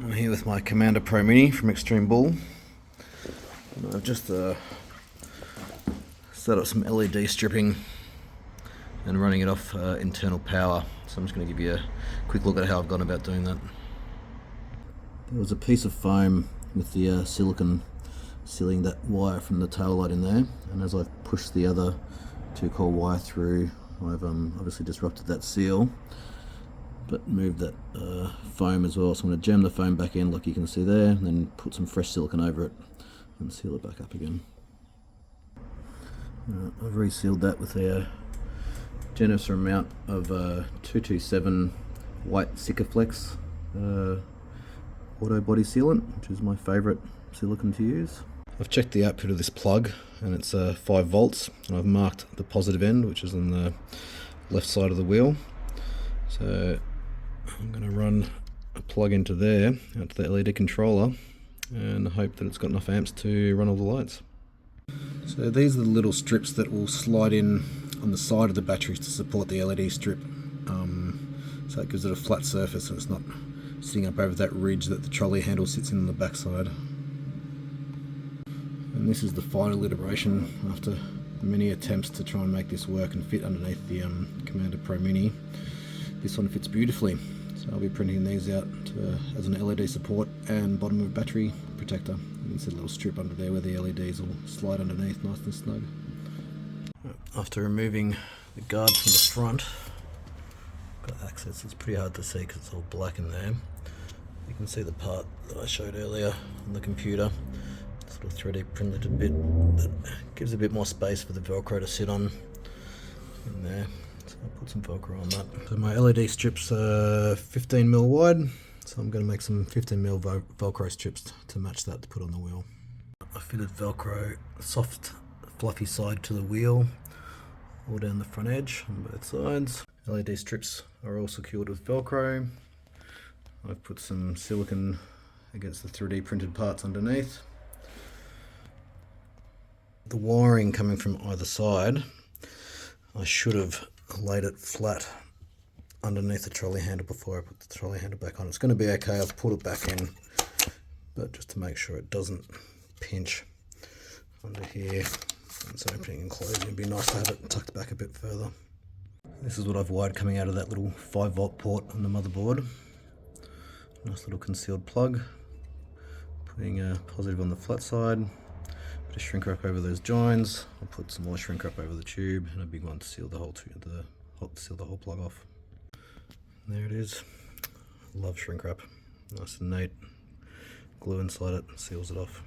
I'm here with my Commander Pro Mini from Extreme Bull. And I've just set up some LED stripping and running it off internal power. So I'm just going to give you a quick look at how I've gone about doing that. There was a piece of foam with the silicon sealing that wire from the tail light in there, and as I've pushed the other 2-coil wire through, I've obviously disrupted that seal, but moved that foam as well. So I'm going to jam the foam back in like you can see there, and then put some fresh silicon over it and seal it back up again. I've resealed that with a generous amount of 227 white Sikaflex auto body sealant, which is my favourite silicon to use. I've checked the output of this plug and it's 5 volts, and I've marked the positive end, which is on the left side of the wheel. So I'm going to run a plug into there, out to the LED controller, and hope that it's got enough amps to run all the lights. So these are the little strips that will slide in on the side of the batteries to support the LED strip, so it gives it a flat surface and it's not sitting up over that ridge that the trolley handle sits in on the backside. And this is the final iteration after many attempts to try and make this work and fit underneath the Commander Pro Mini. This one fits beautifully, so I'll be printing these out as an LED support and bottom of battery protector. You can see a little strip under there where the LEDs will slide underneath nice and snug. After removing the guard from the front, got access. It's pretty hard to see because it's all black in there. You can see the part that I showed earlier on the computer. Sort of 3D printed a bit that gives a bit more space for the Velcro to sit on in there. So I'll put some Velcro on that. So my LED strips are 15mm wide, so I'm going to make some 15mm Velcro strips to match that to put on the wheel. I fitted Velcro soft fluffy side to the wheel, all down the front edge on both sides. LED strips are all secured with Velcro. I've put some silicone against the 3D printed parts underneath. The wiring coming from either side, I should have laid it flat underneath the trolley handle before I put the trolley handle back on. It's going to be okay, I've pulled it back in, but just to make sure it doesn't pinch under here. It's opening and closing. It'd be nice to have it tucked back a bit further. This is what I've wired coming out of that little 5-volt port on the motherboard. Nice little concealed plug. Putting a positive on the flat side. Bit of shrink wrap over those joins. I'll put some more shrink wrap over the tube, and a big one to seal the whole seal the whole plug off. And there it is. Love shrink wrap. Nice and neat. Glue inside it, seals it off.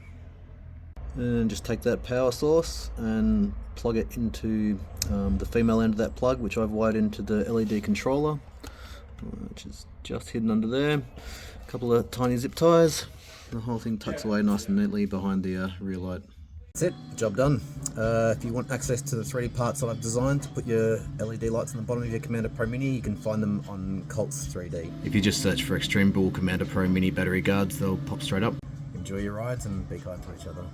And just take that power source and plug it into the female end of that plug, which I've wired into the LED controller, which is just hidden under there. A couple of tiny zip ties. The whole thing tucks away nice and neatly behind the rear light. That's it, job done. If you want access to the 3D parts that I've designed to put your LED lights on the bottom of your Commander Pro Mini, you can find them on Colts 3D. If you just search for Extreme Bull Commander Pro Mini battery guards, they'll pop straight up. Enjoy your rides and be kind to each other.